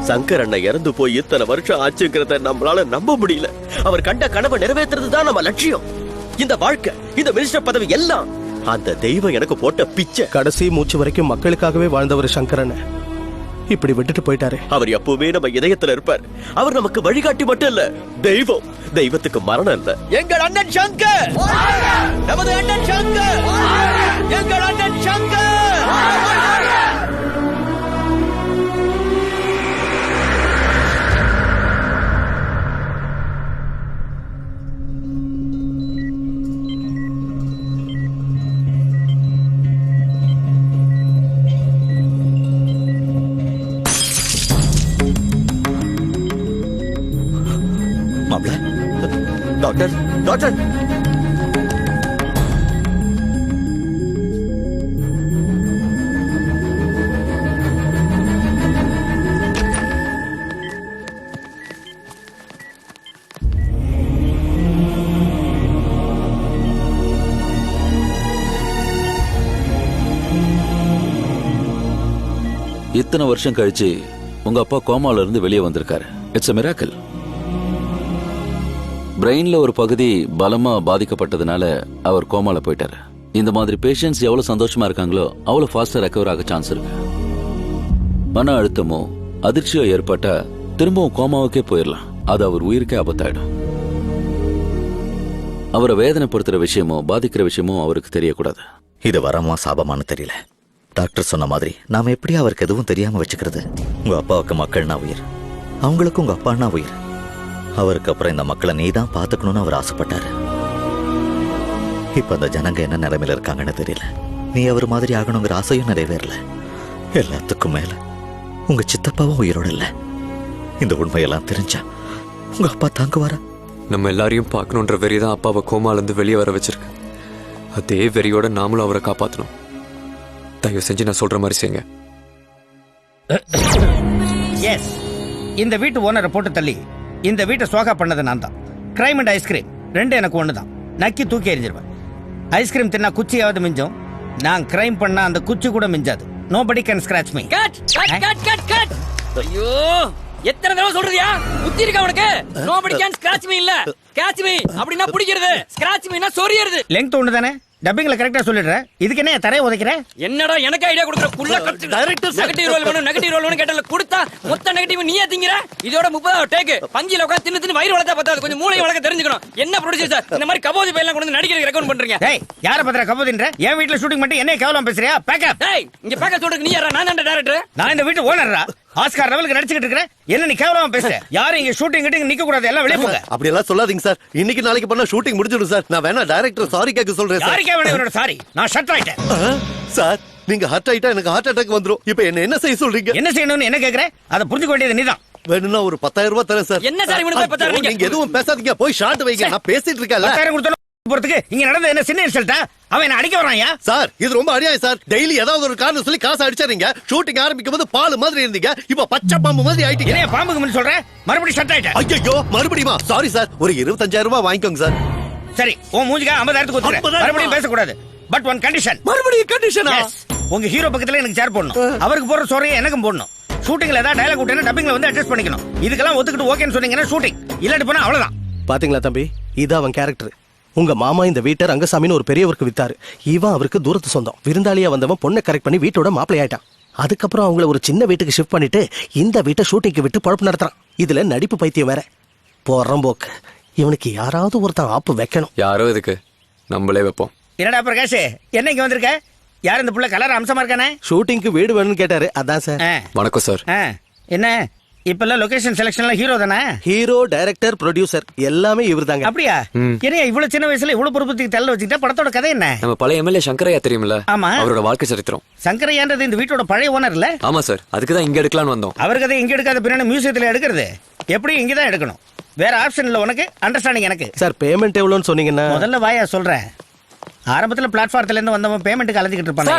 சங்கர் அண்ணன் இறந்து போய் இத்தனை வருஷம் ஆச்சுங்கிறத நம்மளால நம்ப முடியல. அவர் கண்ட கனவை நிறைவேற்றுறதுதான் நம்ம லட்சியம். இந்த வாழ்க்கை, இந்த மினிஸ்டர் பதவி எல்லாம் அந்த தெய்வம் எனக்கு போட்ட பிச்சை. கடைசி மூச்சு வரைக்கும் மக்களுக்காகவே வாழ்ந்தவர் சங்கரன் இப்படி விட்டுட்டு போயிட்டாரு. அவர் எப்பவுமே நம்ம இதயத்துல இருப்பார். அவர் நமக்கு வழிகாட்டி மட்டும் இல்ல, தெய்வம். தெய்வத்துக்கு மரணம் இல்ல. எங்கள் அண்ணன் சங்கர், நமது அண்ணன் சங்கர், எங்கள் அண்ணன் சங்கர். டாக்டர், டாக்டர், இத்தனை வருஷம் கழிச்சு உங்க அப்பா கோமால இருந்து வெளியே வந்திருக்காரு. It's a miracle. பிரெயின்ல ஒரு பகுதி பலமா பாதிக்கப்பட்டதுனால அவர் கோமால போயிட்டாரு. இந்த மாதிரி பேஷண்ட்ஸ் எவ்வளவு சந்தோஷமா இருக்காங்களோ அவ்வளவு ஃபாஸ்டா ரெக்கவர் ஆக சான்ஸ் இருக்கு. மன அழுத்தமோ அதிர்ச்சியோ ஏற்பட்டா திரும்பவும் கோமாவுக்கே போயிடலாம். அது அவர் உயிருக்கே ஆபத்தாயிடும். அவரை வேதனைப்படுத்துற விஷயமோ பாதிக்கிற விஷயமோ அவருக்கு தெரியக்கூடாது. இது வரமா சாபமானு தெரியல. டாக்டர் சொன்ன மாதிரி நாம எப்படி அவருக்கு எதுவும் தெரியாம வச்சுக்கிறது? உங்க அப்பாவுக்கு மக்கள்னா உயிர், அவங்களுக்கு உங்க அப்பான்னா உயிர். அவருக்கு அப்புறம் இந்த மக்களை நீ தான் பாத்துக்கணும்னு அவர் ஆசைப்பட்டாரு. இப்ப அந்த ஜனங்க என்ன நிலைமையில இருக்காங்கன்னு தெரியல. நீ அவர் மாதிரி ஆகணுங்கிற ஆசையும் நிறைவேறல. எல்லாத்துக்கும் மேல உங்க சித்தப்பாவும் உயிரோட இல்ல. இந்த உண்மையெல்லாம் தெரிஞ்சா உங்க அப்பா தாங்குவாரா? நம்ம எல்லாரையும் பார்க்கணுன்ற வெறிதான் அப்பாவை கோமால இருந்து வெளியே வர வச்சிருக்கு. அதே வெறியோட நாமளும் அவரை காப்பாற்றணும். தயவு செஞ்சு நான் சொல்ற மாதிரி செய்யுங்க. எஸ், இந்த வீட்டு ஓனரை போட்டு தள்ளி இந்த வீட்டை சோகா பண்ணது நான் தான். கிரைம் அண்ட் ஐஸ்கிரீம் ரெண்டு எனக்கு ஒன்று தான். நக்கி தூக்கி எறிஞ்சிருவேன். ஐஸ்கிரீம் தின்னா குச்சியாவது மிஞ்சும், நான் கிரைம் பண்ணா அந்த குச்சி கூட மிஞ்சாது. Nobody can scratch me. Cut cut cut cut cut. ஐயோ, எத்தனை தடவை சொல்றதியா? புத்தி இருக்கா உனக்கு? நோபடி கேன் ஸ்கிராச் மீ இல்ல, கேட்ச் மீ அப்படினா பிடிக்கிறது, ஸ்கிராச் மீனா சொறியிறது. லெங்த் ஒன்று தானே? டப்பிங்ல கரெக்டா சொல்லிடுறேன். இதுக்கு என்ன தரைய உதைக்கிற? என்னடா எனக்கு ஐடியா கொடுக்குற புள்ள கட்டு. டைரக்டர் நெகட்டிவ் ரோல் வேணும், நெகட்டிவ் ரோல் வேணும் கேட்டல கொடுத்தா மொத்த நெகட்டிவ் நீயே திங்கற. இதோட 30 டேக் பஞ்சில உட்கார்ந்து தின்னு தின்னு வயிறு வளர்த்தா பத்தாது, கொஞ்சம் மூளை வளர்க்க தெரிஞ்சுக்கணும். என்ன ப்ரொடியூசர் சார் இந்த மாதிரி கபோதி பையெல்லாம் கொண்டு நடிக்கிறதுக்கு ரெக்கமெண்ட் பண்றீங்க? டேய், யார பத்திர கபோதின்ற? என் வீட்ல ஷூட்டிங் மட்டும் என்ன கேவலம் பேசுறியா? பேக் அப். டேய், இங்க பேக் அப் சொல்றதுக்கு நீ யாரா? நான் தான் டைரக்டர். நான் இந்த வீட்டு ஓனர்ரா. ஆஸ்கார் லெவலுக்கு நடிச்சிட்டு இருக்கேன். என்ன நீ கேவலமா பேசுற? யாரும் இங்க ஷூட்டிங் கிட்ட நிக்க கூடாது, எல்லாம் வெளிய போங்க. அப்படி எல்லாம் சொல்லாதீங்க சார். இன்னைக்கு நாளைக்கு பண்ணா ஷூட்டிங் முடிஞ்சிடும் சார். நான் வேணா டைரக்டர் சாரி கேட்க சொல்றேன் சார். யாருக்கே வேணும் இவரோட சாரி? நான் ஷட் ஆயிட்டேன் சார். நீங்க ஹர்ட் ஆயிட்டா எனக்கு ஹார்ட் அட்டாக் வந்துரும். இப்போ என்ன செய்ய சொல்றீங்க? என்ன செய்யணும்னு என்ன கேக்குற? அத புரிஞ்சுக்க வேண்டியது நீதான். வேணும்னா ஒரு 10,000 ரூபாய் தரேன் சார். என்ன சார் இவனுக்கு 10,000? நீங்க எதுவும் பேசாதீங்க, போய் ஷாட் வைங்க. நான் பேசிட்டு இருக்கேன்ல. 10,000 கொடுத்தா போறதுக்கு இங்க நடந்த என்ன சின்ன இன்சல்ட்டா? அவன் என்ன அடிக்க வரான்யா? சார் இது ரொம்ப அநியாயம் சார். டெய்லி ஏதாவது ஒரு காரணம் சொல்லி காசு அடிச்சறீங்க. ஷூட்டிங் ஆரம்பிக்கும் போது பால் மாதிரி இருந்தீங்க, இப்போ பச்சை பாம்பு மாதிரி ஆயிட்டீங்க. என்ன பாம்புக்கு முன்ன சொல்ற? மறுபடியும் ஷட் ஆயிட்டேன். ஐயோ, மறுபடியுமா? Sorry sir. ஒரு 25,000 ரூபாய் வாங்கிக்கோங்க சார். சரி, உன் மூஞ்சிக்கு 50,000 கொடுத்துறேன். 50,000 மறுபடியும் பேச கூடாது. But one condition. மறுபடியும் கண்டிஷனா? உங்க ஹீரோ பக்கத்துல எனக்கு சேர் போடணும். அவருக்கு போற சோறையை எனக்கும் போடணும். ஷூட்டிங்ல ஏதாவது டயலாக் விட்டேன்னா டப்பிங்ல வந்து அட்ஜஸ்ட் பண்ணிக்கணும். இதுக்கெல்லாம் ஒத்துக்கிட்டு ஓகேன்னு சொன்னீங்கன்னா ஷூட்டிங், இல்லாட்டி போனா அவ்வளவுதான். பாத்தீங்களா தம்பி, இது அவன் கேரக்டர். உங்க மாமா இந்த வீட்டை ரங்கசாமின்னு ஒரு பெரியவருக்கு வித்தாரு. இவன் அவருக்கு தூரத்து சொந்தம். விருந்தாளியா வந்தவன் பொண்ணை கரெக்ட் பண்ணி வீட்டோட மாப்பிள்ளை ஆயிட்டான். அதுக்கப்புறம் அவங்கள ஒரு சின்ன வீட்டுக்கு ஷிஃப்ட் பண்ணிட்டு இந்த வீட்டை ஷூட்டிங்க்கு விட்டு பழப்பு நடத்துறான். இதுல நடிப்பு பைத்தியம் வேற. போறம்போக்கு. இவனுக்கு யாராவது ஒருத்தன் ஆப்பு வைக்கணும். யாரோ இதுக்கு நம்மளே வைப்போம். என்னடா பிரகாஷ், என்ன இங்க வந்திருக்க? யார் இந்த புள்ள கலர் அம்சமா இருக்கானே? ஷூட்டிங்க்கு வீடு வேணும்னு கேட்டாரு, அதான் சார். வணக்கம் சார். என்ன இப்பெல்லாம் லொகேஷன் செலக்ஷன்ல ஹீரோ தானே? ஹீரோ, டைரக்டர், ப்ரொடியூசர் எல்லாமே இவர்தாங்க. அப்படியா? என்ன இவ்வளவு சின்ன வயசுல இவ்வளவு பொறுப்புக்கு தள்ள வச்சுக்கிட்ட? படத்தோட கதை என்ன? நம்ம பழைய எம்எல்ஏ சங்கரையா தெரியுமில்ல? ஆமா. அவரோட வாழ்க்கை சரித்திரம். சங்கரையான்றது இந்த வீட்டோட பழைய ஓனர் இல்ல? ஆமா சார், அதுக்கு தான் இங்க எடுக்கலாம்னு வந்தோம். அவர் கதை இங்க எடுக்காத பின்னாடி மியூசியத்துல எடுக்கிறது. எப்படி இங்க தான் எடுக்கணும். வேற ஆப்ஷன் இல்ல உனக்கு, அண்டர்ஸ்டாண்டிங் எனக்கு. சார் பேமெண்ட் எவ்வளவுன்னு சொன்னீங்கன்னா? முதல்ல வாயா சொல்றேன். ஆரம்பத்துல பிளாட்ஃபார்ம்ல இருந்து வந்தவன் பேமெண்ட்டுக்கு அலைஞ்சிட்டு இருப்பாங்க.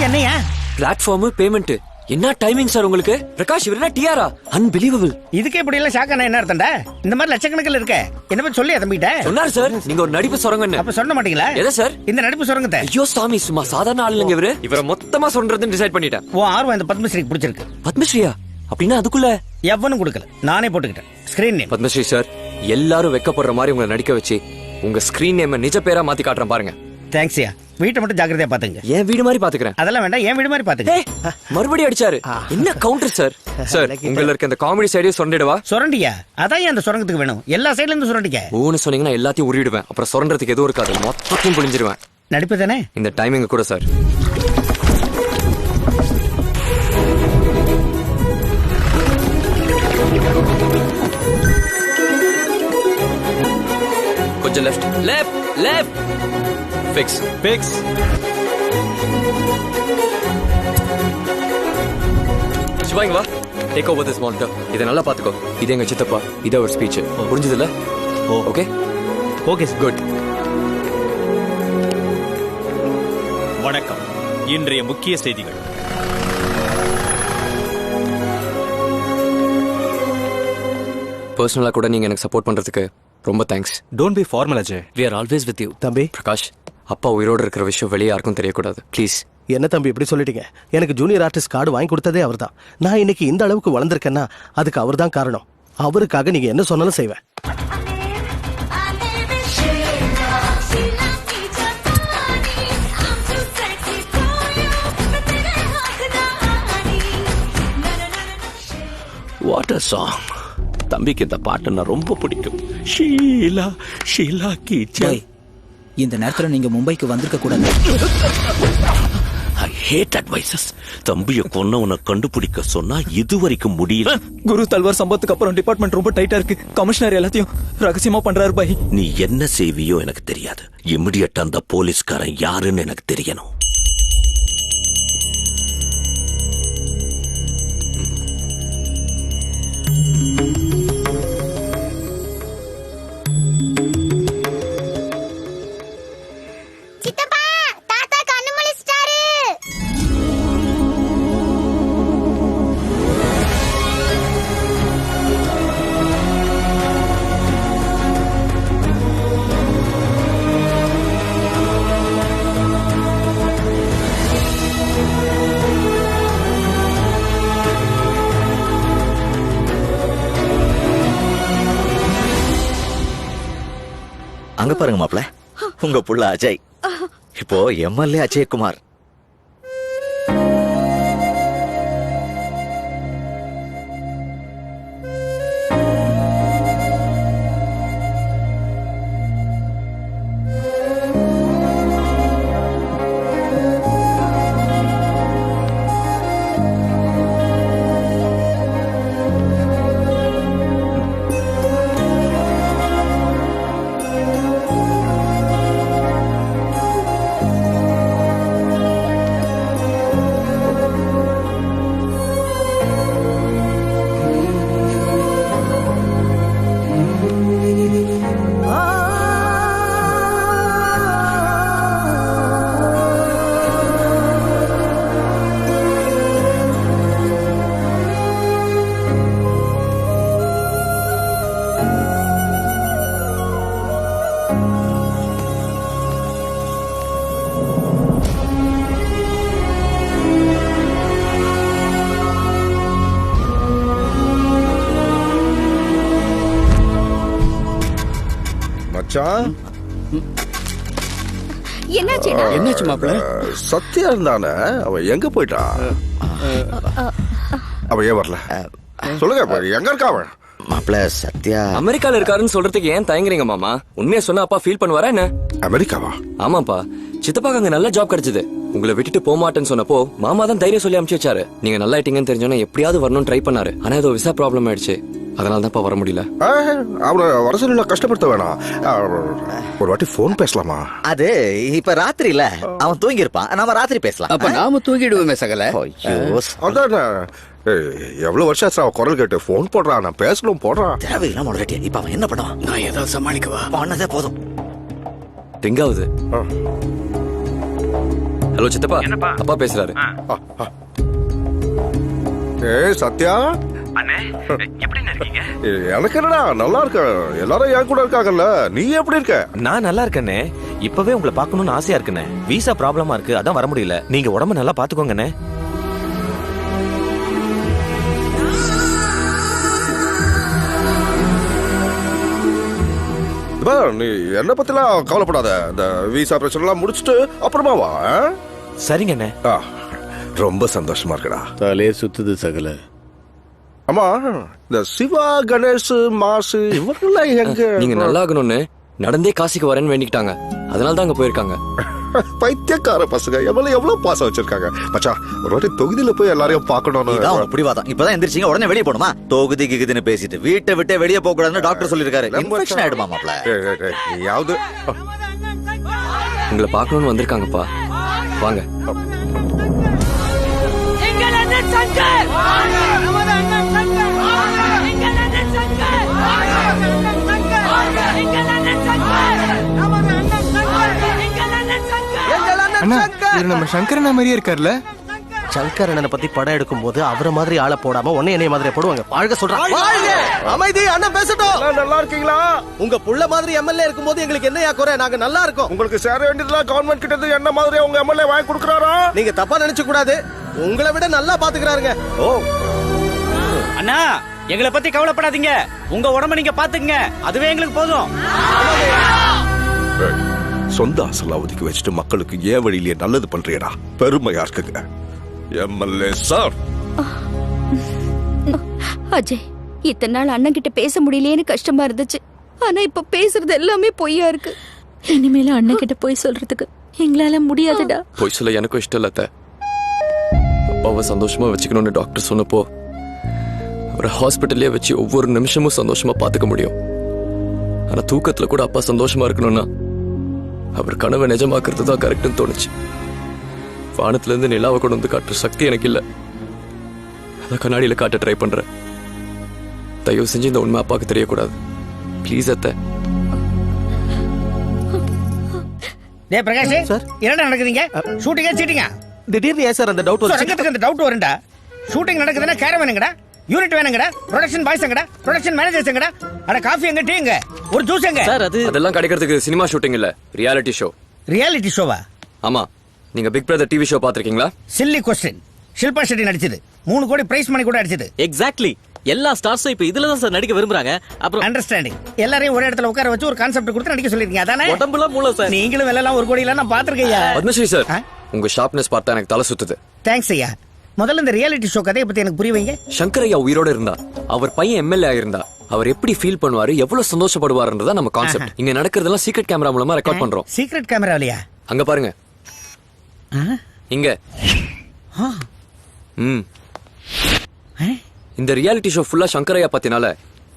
என்னையா பிளாட்ஃபார்ம் பேமெண்ட்? என்ன டைமிங் சார் உங்களுக்கு? பிரகாஷ் இவரா டிஆரா? அன்பிலீவபிள். இதுக்கு இப்படி எல்லாம் ஷாக்கான என்ன அர்த்தம்டா? இந்த மாதிரி லட்சக்கணக்கில் இருக்க என்ன பத்தி சொல்லி தம்பிட்ட சொன்னார் சார். நீங்க ஒரு நடிப்பு சுரங்கன்னு. அப்ப சொல்ல மாட்டீங்களா? எதை சார்? இந்த நடிப்பு சுரங்கத்தை. ஐயோ சாமி, சும்மா சாதாரண ஆள் இல்லைங்க இவரை மொத்தமா சொல்றதுன்னு டிசைட் பண்ணிட்டேன். ஓ ஆர்வம் இந்த பத்மஸ்ரீக்கு பிடிச்சிருக்கு. பத்மஸ்ரீயா? அப்படின்னா அதுக்குள்ள எவனும் கொடுக்கல, நானே போட்டுக்கிட்டேன். Screen name. பத்மஸ்ரீ சார், எல்லாரும் வெக்கப்படுற மாதிரி உங்களை நடிக்க வச்சு உங்க ஸ்கிரீன் நேம் நிஜ பேரா மாத்தி காட்டுறேன் பாருங்க. தேங்க்ஸ்யா. வீட்டை மட்டும் ஜாக்கிரதையா பாத்துங்க. என் வீடு மாதிரி பாத்துக்கிறேன். அதெல்லாம் வேண்டாம், என் வீடு மாதிரி பாத்துங்க. மறுபடியும் அடிச்சாரு. என்ன கவுண்டர் சார்? சார் உங்கள இருக்க இந்த காமெடி சைடே சொன்னிடுவா. சுரண்டியா? அதான் அந்த சுரங்கத்துக்கு வேணும். எல்லா சைடுல இருந்து சுரண்டிக்க. ஊன்னு சொன்னீங்கன்னா எல்லாத்தையும் உருவிடுவேன். அப்புறம் சுரண்டறதுக்கு எதுவும் இருக்காது, மொத்தத்தையும் புழிஞ்சிருவேன். நடிப்பு தானே? இந்த டைமிங் கூட சார். கொஞ்சம் left left left. Fix fix. சிவாங்க வா, டேக் ஓவர் திஸ் மானிட்டர். இதை நல்லா பாத்துக்கோ. இது எங்க சித்தப்பா, இது அவர் ஸ்பீச். புரிஞ்சதுல? Okay okay good. வணக்கம். இன்றைய முக்கிய செய்திகள். பர்சனலா கூட நீங்க எனக்கு சப்போர்ட் பண்றதுக்கு ரொம்ப thanks. Don't be formal Ajay. We are always with you. தம்பி. பிரகாஷ், அப்பா உயிரோட இருக்கிற விஷயம் வெளியே யாருக்கும் தெரியக்கூடாது ப்ளீஸ். என்ன தம்பி இப்படி சொல்லிட்டீங்க? எனக்கு ஜூனியர் ஆர்டிஸ்ட் கார்டு வாங்கி கொடுத்ததே அவர்தான். நான் இன்னைக்கு இந்த அளவுக்கு வளர்ந்திருக்கேன்னா அதுக்கு அவர்தான் காரணம். அவருக்காக நீங்க என்ன சொன்னாலும் செய்வேன். What a song. தம்பிக்கு இந்த பாட்டுன்னா ரொம்ப பிடிக்கும். ஷீலா ஷீலா கி ஜெய். இந்த நேரத்துல நீங்க மும்பைக்கு வந்திருக்க கூடாது. ஐ ஹேட் அட்வைசஸ். தம்பியை கொன்னவனை கண்டுபிடிக்க சொன்னா இதுவரைக்கும் முடியல. குரு தல்வார் சம்பவத்துக்கு அப்புறம் டிபார்ட்மெண்ட் ரொம்ப டைட்டா இருக்கு. கமிஷனர் எல்லாத்தையும் ரகசியமா பண்றாரு பாய். நீ என்ன செய்வியோ எனக்கு தெரியாது. இமிடியட் அந்த போலீஸ்காரன் யாருன்னு எனக்கு தெரியணும். சித்தப்பா, தாத்தா கண்ணு முழிச்சிட்டாரு. அங்க பாருங்க மாப்ள, உங்க புள்ள அஜய். இப்போ எம்எல்ஏ அஜய்குமார். என்னாச்சு மாப்பிள்ள? சத்யா இருந்தானே, அவன் எங்க போயிட்டான்? அவன் ஏன் வரல? சொல்லுங்க, எங்க இருக்கா அவன்? மாப்ள சத்யா அமெரிக்கால இருக்காருன்னு சொல்றதுக்கு ஏன் தயங்குறீங்க மாமா? உண்மையா சொன்னா அப்பா ஃபீல் பண்ணுவாரா என்ன? அமெரிக்காவா? ஆமாப்பா, சித்தப்பாக்கு அங்க நல்ல ஜாப் கிடைச்சது. உங்களை விட்டுட்டு போக மாட்டேன்னு சொன்னப்போ மாமா தான் தைரியம் சொல்லி அனுப்பிச்சு வச்சாரு. நீங்க நல்லா ஆயிட்டீங்கன்னு தெரிஞ்சோன்னா எப்படியாவது வரணும்னு ட்ரை பண்ணாரு. ஆனா ஏதோ விசா ப்ராப்ளம் ஆயிடுச்சு. அதனால தான்ப்பா வர முடியல. அவனை வர சொல்லி கஷ்டப்படுத்த வேணாம். ஒரு வாட்டி போன் பேசலாமா? அது இப்ப ராத்திரில அவன் தூங்கி இருப்பான். நாம ராத்திரி பேசலாம். அப்ப நாம தூங்கிடுவோமே சகல. அதான் எவ்வளவு வருஷம் ஆச்சு அவன் குரல் கேட்டு போன் போடுறான். நான் பேசணும் போடுறான். தேவையில்லாம் முடக்கட்டியா. இப்ப அவன் என்ன பண்ணுவான்? நான் ஏதாவது சமாளிக்கவா? பண்ணதே போதும். ரிங் ஆகுது. ஹலோ சித்தப்பா, அப்பா பேசுறாரு. சத்யா, எனக்கு என்னடா நல்லா இருக்க. எல்லாரும் என் கூட இருக்காங்கல்ல, நீ எப்படி இருக்க? நான் நல்லா இருக்கேனே. இப்பவே உங்களை பார்க்கணும்னு ஆசையா இருக்குனே. வீசா ப்ராப்ளமா இருக்கு, அதான் வர முடியல. நீங்க உடம்ப நல்லா பாத்துக்கோங்கண்ணே. சித்தப்பா நீ என்ன பத்திலாம் கவலைப்படாத. இந்த விசா பிரச்சனை எல்லாம் முடிச்சுட்டு அப்புறமா வா. சரிங்க அண்ணே. ரொம்ப சந்தோஷமா இருக்குடா. தலையே சுத்துது சகல. ஆமா இந்த சிவா கணேஷ் மாசு இவங்கெல்லாம் எங்க? நீங்க நல்லா ஆகணும்னு நடந்தே காசிக்கு வரேன்னு வேண்டிக்கிட்டாங்க. அதனால தான் அங்க போயிருக்காங்க. பைத்தியக்கார பசங்க எவ்வளவு பாசம் வச்சிருக்காங்க. மச்சான் ஒரு வாட்டி தொகுதியில போய் எல்லாரையும் பார்க்கணும்னு. இதான் உங்க பிடிவாதம். இப்பதான் எந்திரிச்சிங்க உடனே வெளியே போணுமா? தொகுதி கிகுதின்னு பேசிட்டு வீட்டை விட்டு வெளியே போக கூடாதுன்னு டாக்டர் சொல்லிருக்காரு. இன்ஃபெக்ஷன் ஆயிடுமா மாப்ள? யாவது உங்களை பார்க்கணும்னு வந்திருக்காங்கப்பா. வாங்க. நம்ம சங்கரண்ணா மாதிரியே இருக்கார்ல. சங்கர் அண்ணனை பத்தி படம் எடுக்கும் போது அவரை மாதிரி ஆளை போடாம உன்னை என்னைய மாதிரி போடுவாங்க. வாழ்க சொல்றான். அமைதி அண்ணன் பேசட்டும். நல்லா இருக்கீங்களா? உங்க புள்ள மாதிரி எம்எல்ஏ இருக்கும் போது எங்களுக்கு என்னையா குறை? நாங்க நல்லா இருக்கோம். உங்களுக்கு சேர வேண்டியதுலாம் கவர்மெண்ட் கிட்ட இருந்து என்ன மாதிரி உங்க எம்எல்ஏ வாங்கி கொடுக்குறாரா? நீங்க தப்பா நினைச்சு கூடாது. உங்களை விட நல்லா பாத்துக்கிறாருங்க. ஓ அண்ணா எங்களை பத்தி கவலைப்படாதீங்க. உங்க உடம்ப நீங்க பாத்துக்கங்க. அதுவே எங்களுக்கு போதும். சொந்த ஆசல அவதிக்கு வச்சுட்டு மக்களுக்கு ஏன் வழியிலேயே நல்லது பண்றியடா. பெருமையா இருக்குங்க எம்எல்ஏ சார். அஜய், இத்தனை நாள் அண்ணன் கிட்ட பேச முடியலையேன்னு கஷ்டமா இருந்துச்சு. ஆனா இப்ப பேசுறது எல்லாமே பொய்யா இருக்கு. இனிமேல அண்ணன் கிட்ட போய் சொல்றதுக்கு எங்களால முடியாதுடா. போய் சொல்ல எனக்கும் இஷ்டம் இல்ல. அப்பாவை சந்தோஷமா வச்சுக்கணும்னு டாக்டர் சொன்னப்போ அவரை ஹாஸ்பிட்டல்லே வச்சு ஒவ்வொரு நிமிஷமும் சந்தோஷமா பாத்துக்க முடியும். ஆனா தூக்கத்துல கூட அப்பா சந்தோஷமா இருக்கணும்னா அவர் கனவை நிஜமாக்குறது தான் கரெக்ட்னு தோணுச்சு. வானத்துல இருந்து நிலாவை கொண்டு வந்து காட்டுற சக்தி எனக்கு இல்ல. அதான் கண்ணாடியில காட்ட ட்ரை பண்றேன். தயவு செஞ்சு இந்த உண்மை அப்பாவுக்கு தெரியக்கூடாது. ப்ளீஸ் அத்தை. டேய் பிரகாஷ் சார், என்னடா நடக்குதுங்க? ஷூட்டிங்கா சீட்டிங்கா? திடீர்னு ஏன் சார் அந்த டவுட் வந்து? ரங்கத்துக்கு அந்த டவுட் வரும்டா. ஷூட்டிங் நடக்குதுன்னா கேரம் வேணுங்கடா, யூனிட் வேணுங்கடா, ப்ரொடக்ஷன் பாய்ஸ் எங்கடா, ப்ரொடக்ஷன் மேனேஜர்ஸ் எங்கடா, அட காஃபி எங்க, டீ எங்க, ஒரு ஜூஸ் எங்க? சார் அதெல்லாம் கிடைக்கிறதுக்கு சினிமா ஷூட்டிங் இல்ல, ரியாலிட்டி ஷோ. ரியாலிட்டி ஷோவா? ஆமா. நீங்க பிக் பிரதர் டிவி ஷோ பாத்திருக்கீங்களா? Silly question. ஷில்பா ஷெட்டி நடிச்சது. 3 கோடி பிரைஸ் மணி கூட அடிச்சது. எக்ஸாக்ட்லி. எல்லா ஸ்டார்ஸும் இப்ப இதுல தான் சார் நடிக்க விரும்புறாங்க. அப்புறம் அண்டர்ஸ்டாண்டிங். எல்லாரையும் ஒரே இடத்துல உட்கார வச்சு ஒரு கான்செப்ட் கொடுத்து நடிக்க சொல்லிருக்கீங்க. அதானே? உடம்புல மூளை சார். நீங்களும் எல்லாம் 1 கோடி எல்லாம் நான் பாத்திருக்கேயா. பத்மஸ்ரீ சார், உங்க ஷார்ப்னஸ் பார்த்தா எனக்கு தலை சுத்துது. தேங்க்ஸ் ஐயா. முதல்ல இந்த ரியாலிட்டி ஷோ கதையை பத்தி எனக்கு புரிய வைங்க. சங்கர் ஐயா உயிரோட இருந்தா, அவர் பையன் எம்எல்ஏ ஆயிருந்தா, அவர் எப்படி ஃபீல் பண்ணுவாரு, எவ்வளவு சந்தோஷப்படுவாருன்றதா நம்ம கான்செப்ட். இங்க நடக்கிறதெல்லாம் சீக்ரெட் கேமரா மூலமா ரெக்கார்ட் பண்றோம். சீக்ரெட் கேமராவிலையா? அங்க பாருங்க. இங்க. இந்த ரியாலிட்டி ஷோ ஃபுல்லா சங்கர் ஐயா பத்தினால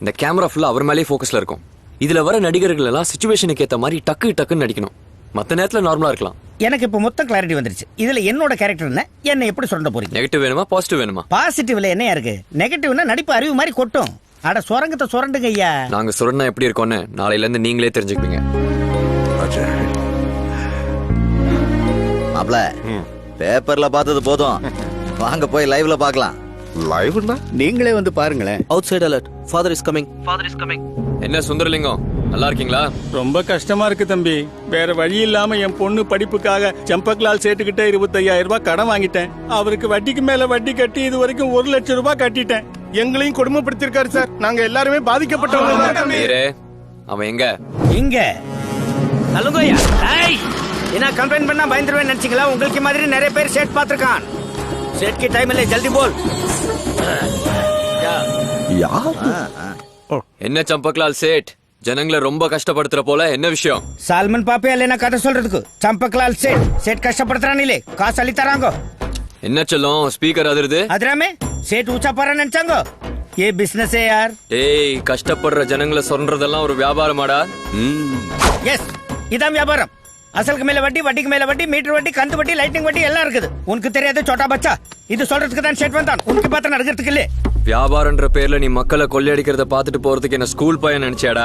இந்த கேமரா ஃபுல்லா அவர் மேலே ஃபோக்கஸ்ல இருக்கும். இதுல வர நடிகர்கள் எல்லாம் சிச்சுவேஷனுக்கு ஏத்த மாதிரி டக்குன்னு நடிக்கணும். மத்த நேரத்துல நார்மலா இருக்கலாம். எனக்கு இப்ப மொத்த கிளாரிட்டி வந்துருச்சு. இதுல என்னோட கேரக்டர் என்ன, என்ன எப்படி சொல்ல போறீங்க? நெகட்டிவ் வேணுமா பாசிட்டிவ் வேணுமா? பாசிட்டிவ்ல என்ன இருக்கு? நெகட்டிவ்னா நடிப்பு அறிவு மாதிரி கொட்டும். அட சுரங்கத்தை சுரண்டுங்க ஐயா. நாங்க சுரண்டா எப்படி இருக்கோம்னு நாளையில இருந்து நீங்களே தெரிஞ்சுக்குவீங்க. மாப்ள பேப்பர்ல பார்த்தது போதும், வாங்க போய் லைவ்ல பார்க்கலாம். லைவ்னா நீங்களே வந்து பாருங்களேன். Outside alert. Father is coming. என்ன சுந்தரலிங்கம், நல்லா இருக்கீங்களா? ரொம்ப கஷ்டமா இருக்கு தம்பி. வேற வழி இல்லாம என் பொண்ணு படிப்புக்காக சம்பக்லால் சேட்டுக்கிட்ட 25,000 ரூபாய் கடன் வாங்கிட்டேன். அவருக்கு வட்டிக்கு மேல வட்டி கட்டி இது வரைக்கும் 1 லட்சம் ரூபாய் கட்டிட்டேன். எங்களையும் கொடுமைப்படுத்திருக்காரு சார். நாங்க எல்லாருமே பாதிக்கப்பட்டவங்க. அவன் எங்க? இங்க நலுங்கோயா. என்ன கம்ப்ளைண்ட் பண்ணா பயந்துருவேன் நினைச்சீங்களா? உங்களுக்கு மாதிரி நிறைய பேர் சேட் பார்த்திருக்கான். सेट की टाइम ले जल्दी बोल. என்ன சம்பக்லால் சேட், ஜனங்களை ரொம்ப கஷ்டப்படுத்துற போல, என்ன விஷயம்? சால்மன் பாப்பே लेना கதை சொல்றதுக்கு சம்பக்லால் சேட் கஷ்டப்படுத்துறானே இல்ல, காசு அள்ளி தராங்க. என்ன சொல்லும் ஸ்பீக்கர் அதிருது? அதுராமே சேட் ஊச்சா போற நினைச்சாங்க. ये बिजनेस है यार. ஏய், கஷ்டப்படுற ஜனங்களை சொல்றதெல்லாம் ஒரு வியாபாரமாடா? எஸ், இதான் வியாபாரம். அசலுக்கு மேல வட்டி, வட்டிக்கு மேல வட்டி, மீட்டர் வட்டி, கந்து வட்டி, லைட்டிங் வட்டி எல்லாம் இருக்குது. உனக்கு தெரியாது சோட்டா பச்சா. இது சொல்றதுக்கு தான் ஷேட் வந்தான். உனக்கு பார்த்து நடக்கிறதுக்கு இல்ல. வியாபாரம்ன்ற பேர்ல நீ மக்களை கொள்ளையடிக்கிறத பார்த்துட்டு போறதுக்கு என்ன ஸ்கூல் பையன் நினைச்சியாடா?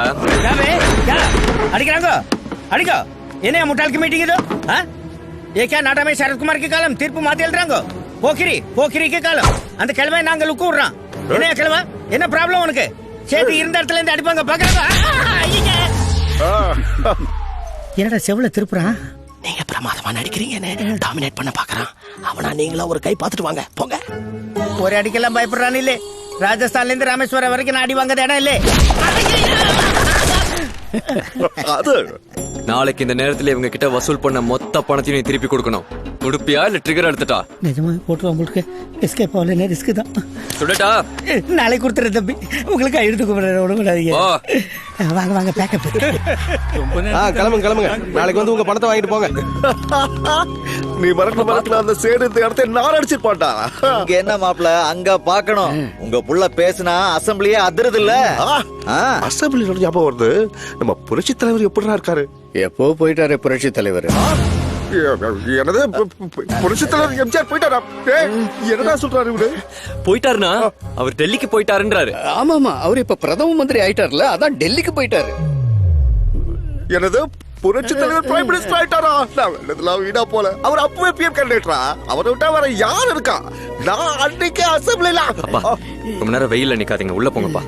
அடிக்கிறாங்க அடிக்கோ. என்ன முட்டாளுக்கு மீட்டிங் இது? ये क्या नाटा में शरद कुमार की कालम तीर्ப்பு மாத்தி எழுதுறாங்க. போக்கிரிக்கு காலம். அந்த கிழமை நாங்க லுக்கு விடுறோம். என்ன கிழமை, என்ன ப்ராப்ளம் உனக்கு? சேட்டு இருந்த இடத்துல இருந்து அடிப்பாங்க பாக்குறாங்க. என்னடா செவல திருப்புறான்? நீங்க பிரமாதமா நடிக்கிறீங்கன்னு டாமினேட் பண்ண பாக்குறான். அவனா நீங்களா ஒரு கை பார்த்துட்டு வாங்க போங்க. ஒரு அடிக்கெல்லாம் பயப்படுறான் இல்ல. ராஜஸ்தான்ல இருந்து ராமேஸ்வரம் வரைக்கும் நான் அடி வாங்கத இடம் இல்ல. அது நாளைக்கு இந்த நேரத்துல இவங்க கிட்ட வசூல் பண்ண மொத்த பணத்தையும் நீ திருப்பி கொடுக்கணும். கொடுப்பியா இல்ல ட்ரிகர் எடுத்துட்டா? நிஜமா போட்டுருவோம் உங்களுக்கு. எஸ்கேப் ஆகல ரிஸ்க் தான். சொல்லட்டா? நாளைக்கு கொடுத்துரு தம்பி. உங்களுக்கு எழுத்து கூப்பிடுறீங்க. வாங்க வாங்க பேக்கப். கிளம்புங்க கிளம்புங்க. நாளைக்கு வந்து உங்க பணத்தை வாங்கிட்டு போங்க. நீ மறக்கல அந்த சேடு இந்த இடத்த நான் அடிச்சிருப்பான்டா. இங்க என்ன மாப்பிள அங்க பாக்கணும். உங்க புள்ள பேசினா அசம்பிளியே அதிருது இல்ல. அசம்பிளி ஞாபகம் வருது. நம்ம புரட்சி தலைவர் எப்படிடா இருக்காரு? எப்போ போயிட்டாரு புரட்சி தலைவர்? என்னது புரட்சி தலைவர் எம்ஜிஆர் போயிட்டாரா? என்னடா சொல்றாரு இவரு? போயிட்டாருனா அவர் டெல்லிக்கு போயிட்டாருன்றாரு. ஆமாமா, அவர் இப்ப பிரதம மந்திரி ஆயிட்டார்ல, அதான் டெல்லிக்கு போயிட்டாரு. என்னது புரட்சி தலைவர் பிரைம் மினிஸ்டர் ஆயிட்டாரா? நான் வீடா போல. அவர் அப்பவே பிஎம் கேண்டிடேட்டா? அவரை விட்டா வேற யார் இருக்கா? நான் அன்னைக்கு அசம்பிளில ரொம்ப நேரம் வெயில்ல நிக்காதீங்க, உள்ள போங்கப்பா.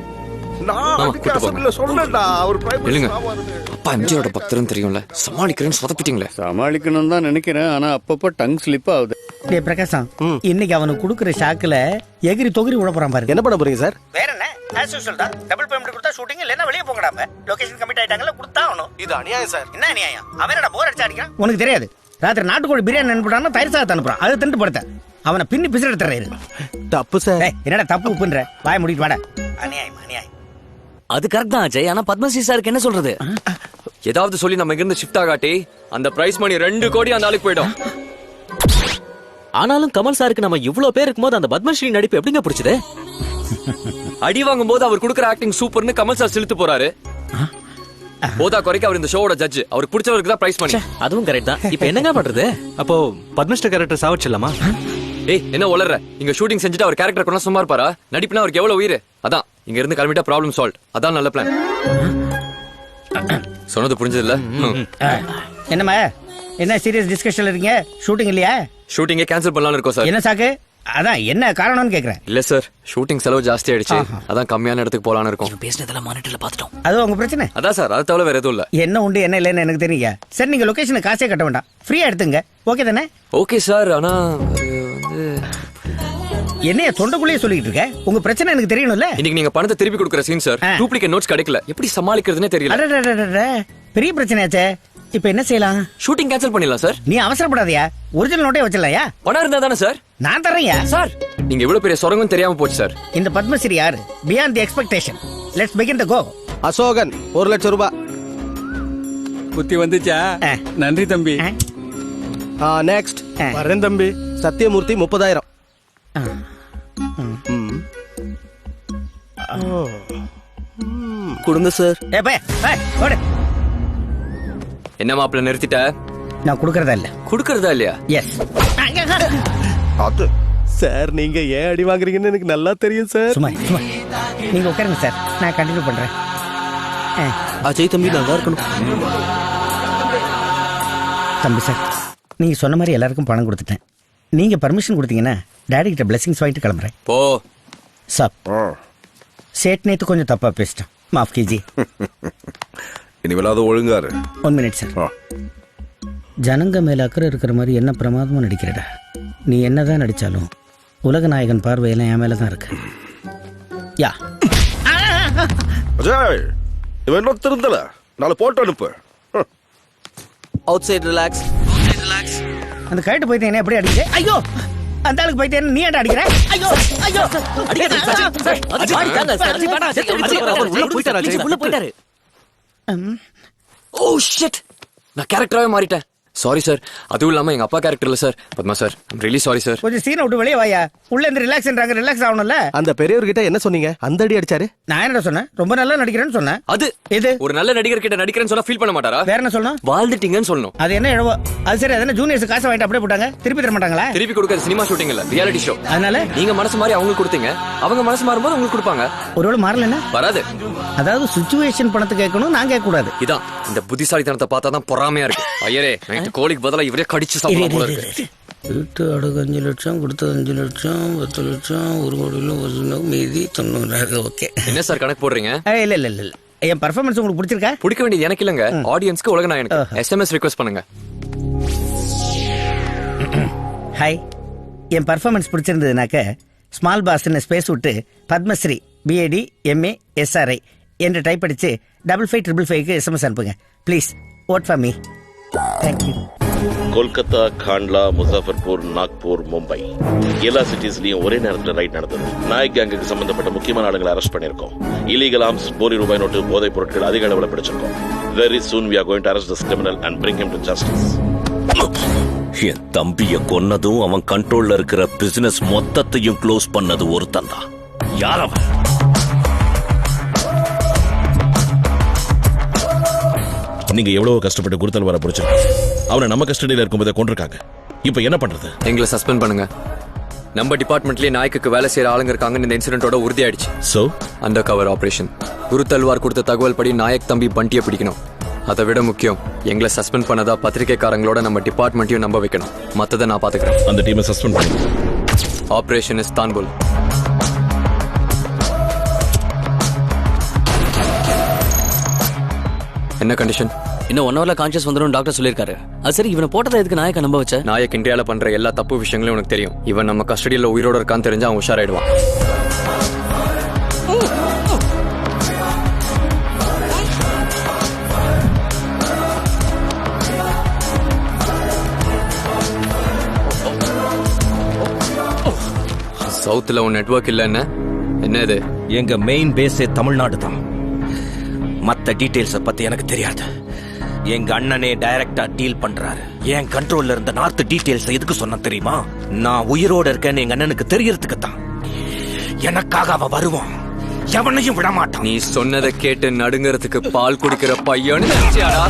நான் அன்னைக்கு அசம்பிளில சொன்னேன்டா அவர் பிரைம் மினிஸ்டர் ஆவாருன்னு. அப்பா எம்ஜிஆரோட பக்தர்னு தெரியும்ல, சமாளிக்கிறேன்னு சொதப்பிட்டீங்களே. சமாளிக்கணும் தான் நினைக்கிறேன், ஆனா அப்பப்போ டங் ஸ்லிப் ஆகுது. டேய் பிரகாசம், இன்னைக்கு அவனுக்கு கொடுக்குற ஷாக்குல எகிரி தொகிரி விட போறான் பாரு. என்ன பண்ண போறீங்க சார்? வேற என்ன, ஆஸ் யூசுவல் தான். டபுள் பேமெண்ட் கொடுத்தா ஷூட்டிங், இல்லனா வெளிய போங்கடாம. லொகேஷன் கமிட் ஆயிட்டாங்கல, கொடுத்தா அவனும். இது அநியாயம் சார். என்ன அநியாயம்? அவன் என்னடா போர் அடிச்சு அடிக்கிறான்? உனக்கு தெரியாது. ராத்திரி நாட்டுக்கோழி பிரியாணி அனுப்புறான்னா தயிர் சாதத்தை அனுப்புறான். அதை திண்டு படுத்த அவனை பின்னி பிசிற எடுத்துறாரு. தப்பு சார். என்னடா தப்பு உப்புன்ற? வாய மூடிட்டு வாடா. அநியாயம் அநியாயம். அது கரெக்ட் தான் அஜய். ஆனா பத்மஸ்ரீ சாருக்கு என்ன சொல்றது? ஏதாவது சொல்லி நம்ம இங்க இருந்து ஷிஃப்ட் ஆகாட்டி அந்த பிரைஸ் மணி 2 கோடி அந்த ஆளுக்கு போயிடும். ஆனாலும் கமல் சாருக்கு நம்ம இவ்ளோ பேர் இருக்கும்போது அந்த பத்மஸ்ரீ நடிப்பு எப்படிங்க பிடிச்சது? அடி வாங்கும் போது அவர் கொடுக்குற ஆக்டிங் சூப்பர்னு கமல் சார் செலுத்து போறாரு. போதா குறைக்க அவர் இந்த ஷோவோட ஜட்ஜ். அவருக்கு பிடிச்சவருக்கு தான் பிரைஸ் மணி. அதுவும் கரெக்ட் தான். இப்போ என்னங்க பண்றது? அப்போ பத்மஸ்ரீ கேரக்டர் சாவச்சிடலாமா? ஏய் என்ன உளற? இங்க ஷூட்டிங் செஞ்சுட்டு அவர் கேரக்டர் கொண்டு சும்மா இருப்பாரா? நடிப்புனா அவருக்கு எவ்வளவு உயிர். அதான் இங்க இருந்து கிளம்பிட்டா ப்ராப்ளம் சால்வ். அதான் நல்ல பிளான். சொன்னது புரிஞ்சது இல்ல? என்னம்மா, என்ன சீரியஸ் டிஸ்கஷன்ல இருக்கீங்க? ஷூட்டிங் இல்லையா? ஷூட்டிங்கே கேன்சல் பண்ணலாம்னு இருக்கோம் சார். என்ன சாக்கு? அதான் என்ன காரணம்னு கேக்குறேன். இல்ல சார், ஷூட்டிங் செலவு ஜாஸ்தி ஆயிடுச்சு. அதான் கம்மியான இடத்துக்கு போலான்னு இருக்கோம். பேசினதெல்லாம் மானிட்டர்ல பாத்துட்டோம். அது உங்க பிரச்சனை. அதான் சார், அது தவிர வேற எதுவும் இல்ல. என்ன உண்டு என்ன இல்லைன்னு எனக்கு தெரியுங்க. சரி, நீங்க லொகேஷனுக்கு காசே கட்ட வேண்டாம், ஃப்ரீயா எடுத்துங்க. ஓகே தானே? ஓகே சார், ஆனா என்னைய தொண்டைக்குள்ளேயே சொல்லிட்டு இருக்க? உங்க பிரச்சனை எனக்கு தெரியணும்ல. இன்னைக்கு நீங்க பணத்தை திருப்பி கொடுக்குற சீன் சார். டூப்ளிகேட் நோட்ஸ் கிடைக்கல. எப்படி சமாளிக்கிறதுனே தெரியல. அடடடடட, பெரிய பிரச்சனையாச்சே. இப்போ என்ன செய்யலாம்? ஷூட்டிங் கேன்சல் பண்ணிடலாம் சார். நீ அவசரப்படாதயா, ஒரிஜினல் நோட்டே வச்சிடலையா? பணம் இருந்தா தானே சார். நான் தர்றேன்யா. சார் நீங்க இவ்வளவு பெரிய சொரங்கம் தெரியாம போச்சு சார். இந்த பத்மஸ்ரீ யாரு? Beyond the expectation. Let's begin the go. Asokan 1 லட்சம் ரூபாய். புத்தி வந்துச்சா? நன்றி தம்பி. நெக்ஸ்ட் வரேன் தம்பி. சத்தியமூர்த்தி 30,000. கொடுங்க சார். ஏய் பே, ஓடு. என்ன மாப்பிள்ள நிறுத்திட்ட? நான் கொடுக்கறதா இல்ல. கொடுக்கறதா இல்லையா? எஸ். அது சார், நீங்க ஏன் அடி வாங்குறீங்கன்னு எனக்கு நல்லா தெரியும் சார். சும்மா சும்மா நீங்க உட்காருங்க சார், நான் கண்டினியூ பண்றேன். அஜய் தம்பி நல்லா இருக்கணும். தம்பி சார், நீங்க சொன்ன மாதிரி எல்லாருக்கும் பணம் கொடுத்துட்டேன். நீங்க பர்மிஷன் கொடுத்தீங்கன்னா டாடி கிட்ட பிளெஸிங்ஸ் வாங்கிட்டு கிளம்புறேன். போ சாப். சேட் நேத்து கொஞ்சம் தப்பா பேசிட்டேன், மாஃப் கீஜி. இனிமேலாவது ஒழுங்காரு. 1 மினிட் சார். ஜனங்க மேல அக்கறை இருக்கிற மாதிரி என்ன பிரமாதமா நடிக்கிறடா. நீ என்னதான் நடிச்சாலும் உலக நாயகன் பார்வையெல்லாம் என் மேலதான் இருக்கு. யா அஜய், இவன் இன்னும் திருந்தல. நாளை போட்டு அனுப்பு. Out side relax. அந்த கைட்டு போயிட்டு என்ன எப்படி அடிக்கிறே? ஐயோ, அந்த ஆளுக்கு போயிட்டு என்ன நீ ஏன்டா அடிக்கிற? ஐயோ ஐயோ, அடிக்காதீங்க சார். சார் அது மாறிட்டாங்க சார். அது வேணாம் சார். அவர் உள்ள போயிட்டாரு. அஜய் உள்ள போயிட்டாரு. ஓ ஷிட், நான் கேரக்டராவே மாறிட்டேன். Sorry sir. அதுவும் இல்லாம எங்க அப்பா கேரக்டர்ல sir. Padma sir, I'm really sorry sir. கொஞ்சம் சீனை விட்டு வெளியே வாயா. உள்ள இருந்து ரிலாக்ஸ்ன்றாங்க, ரிலாக்ஸ் ஆகணும்ல. அந்த பெரியவர்கிட்ட என்ன சொன்னீங்க? அந்த அடி அடிச்சாரு. நான் என்ன சொன்னேன்? ரொம்ப நல்லா நடிக்கிறேன்னு சொன்னேன். அது இது ஒரு நல்ல நடிகர் கிட்ட நடிக்கிறேன்னு சொன்னா ஃபீல் பண்ண மாட்டாரா? வேற என்ன சொல்லணும்? வாழ்ந்துட்டீங்கன்னு சொல்லணும். அது என்ன இழவோ? அது சரி, அது என்ன ஜூனியர்ஸ் காசை வாங்கிட்டு அப்படியே போட்டாங்க, திருப்பி தர மாட்டாங்களா? திருப்பி கொடுக்கறது சினிமா ஷூட்டிங் இல்ல, ரியாலிட்டி ஷோ. அதனால நீங்க மனசு மாதிரி அவங்களுக்கு கொடுத்தீங்க, அவங்க மனசு மாறும்போது உங்களுக்கு கொடுப்பாங்க. ஒருவேளை மாறலன்னா வராது. அதாவது சிச்சுவேஷன் பணத்தை கேட்கணும், நான் கேட்க கூடாது. இதான் இந்த புத்திசாலித்தனத்தை பார்த்தா தான் பொறாமையா இருக்கு. ஐயரே, நைட்டு கோழிக்கு பதிலா இவரே கடிச்சு சாப்பிடலாம் போல இருக்கு. வீட்டு அடகு 5 லட்சம், கொடுத்தது 5 லட்சம், 10 லட்சம், 1 கோடியில் மீதி 90,000. ஓகே. என்ன சார் கணக்கு போடுறீங்க? இல்ல இல்ல இல்ல, என் பர்ஃபார்மன்ஸ் உங்களுக்கு பிடிச்சிருக்கா? பிடிக்க வேண்டியது எனக்கு இல்லங்க, ஆடியன்ஸ்க்கு உலக நாயகனுக்கு. SMS ரிக்வெஸ்ட் பண்ணுங்க. ஹாய், என் பர்ஃபார்மன்ஸ் பிடிச்சிருந்ததுனாக்க ஸ்மால் பாஸ்ன்னு ஸ்பேஸ் விட்டு பத்மஸ்ரீ BAD MA SRI என்று டைப் அடிச்சு 5555க்கு SMS அனுப்புங்க please. Vote for me. Thank you. Kolkata, Kandla, Muzaffarpur, Nagpur, Mumbai எல்லா சிட்டிஸ்லயும் ஒரே நேரத்தில் ரைட் நடந்தது. நாயக் கேங்குக்கு சம்பந்தப்பட்ட முக்கியமான ஆளுங்களை அரெஸ்ட் பண்ணிருக்கோம். இல்லீகல் ஆர்ம்ஸ், போலி ரூபாய் நோட்டு, போதைப் பொருட்கள் அதிக அளவில் பிடிச்சிருக்கோம். Very soon we are going to arrest this criminal and bring him to justice. என் தம்பிய கொன்னதும் அவன் கண்ட்ரோல்ல இருக்கிற பிசினஸ் மொத்தத்தையும் க்ளோஸ் பண்ணது ஒருத்தன் தான். யார் அவன்? நீங்க எவ்வளவு கஷ்டப்பட்டு குருத்தல் வர பிடிச்சிருக்காங்க. அவனை நம்ம கஸ்டடியில இருக்கும்போதே கொண்டிருக்காங்க. இப்போ என்ன பண்றது? எங்களை சஸ்பெண்ட் பண்ணுங்க. நம்ம டிபார்ட்மெண்ட்லயே நாய்க்கு வேலை செய்யற ஆளுங்க இருக்காங்கன்னு இந்த இன்சிடென்ட்டோட உறுதியாயிடுச்சு. So under cover operation. Guru Talwar கொடுத்த தகவல் படி நாயக் தம்பி பண்டியை பிடிக்கணும். அதை விட முக்கியம், எங்களை சஸ்பெண்ட் பண்ணதா பத்திரிகைக்காரங்களோட நம்ம டிபார்ட்மெண்ட்டையும் நம்ப வைக்கணும். மத்ததை நான் பாத்துக்கிறேன். அந்த டீமை சஸ்பெண்ட் பண்ணுங்க. Operation Istanbul. என்ன கண்டிஷன்? இன்னும் 1 ஹவர்ல கான்ஷியஸ் வந்துடும் டாக்டர் சொல்லியிருக்காரு. அது சரி, இவனை போட்டதை எதுக்கு நாயக்க நம்ப வச்ச? நாயக் இந்தியால பண்ற எல்லா தப்பு விஷயங்களும் உனக்கு தெரியும். இவன் நம்ம கஸ்டடியில உயிரோட இருக்கான்னு தெரிஞ்சா அவன் உஷாராயிடுவான். சவுத்துல உன் நெட்வொர்க் இல்ல என்ன இது? எங்க மெயின் பேஸே தமிழ்நாடு தான். மத்த டீடைல்ஸ பத்தி எனக்கு தெரியாது. எங்க அண்ணனே டைரக்டா டீல் பண்றாரு. என் கண்ட்ரோல்ல இருந்த நார்த் டீடைல்ஸ் எதுக்கு சொன்ன தெரியுமா? நான் உயிரோட இருக்கேன்னு எங்க அண்ணனுக்கு தெரியறதுக்கு தான். எனக்காக அவன் வருவான், எவனையும் விட மாட்டான். நீ சொன்னதை கேட்டு நடுங்கிறதுக்கு பால் குடிக்கிற பையன் நினைச்சியாடா?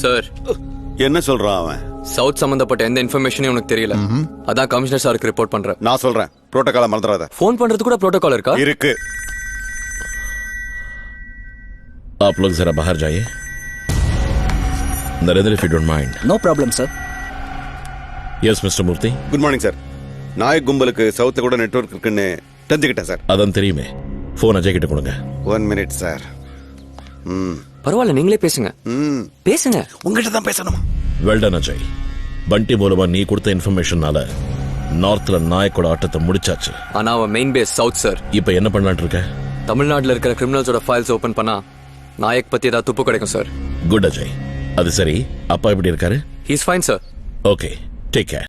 சார், என்ன சொல்றான் அவன்? சவுத் சம்பந்தப்பட்ட எந்த இன்ஃபர்மேஷனும் உனக்கு தெரியல. அதான் கமிஷனர் சாருக்கு ரிப்போர்ட் பண்றேன். நான் சொல்றேன், புரோட்டோகால மறந்துடாத. ஃபோன் பண்றது கூட புரோட்டோகால் இருக்கா? இருக்கு. आप लोग जरा बाहर जाइए. Narendra, if you don't mind. No problem sir. Yes, Mr. Murthy. Good morning sir. Nayak கும்பலுக்கு சவுத்துல கூட நெட்வொர்க் இருக்குன்னு தெரிஞ்சுக்கிட்டேன் சார். அதான் தெரியுமே. போன் அஜய் கிட்ட கொடுங்க. 1 minute சார். பரவாயில்ல, நீங்களே பேசுங்க. பேசுங்க. உங்ககிட்ட தான் பேசணுமா? Well done Ajay. பண்டி மூலமா நீ கொடுத்த இன்ஃபர்மேஷனால நார்த்ல நாயக்கோட ஆட்டத்தை முடிச்சாச்சு. ஆனா அவன் மெயின் பேஸ் சவுத் சார். இப்போ என்ன பண்ணலாம்னு இருக்க? தமிழ்நாட்டுல இருக்கிற கிரிமினல்ஸோட ஃபைல்ஸ் ஓபன் பண்ணா நாயக் பத்தி ஏதாவது துப்பு கிடைக்கும் சார். குட் அஜய். அது சரி, அப்பா எப்படி இருக்காரு? He's fine sir. Okay, take care.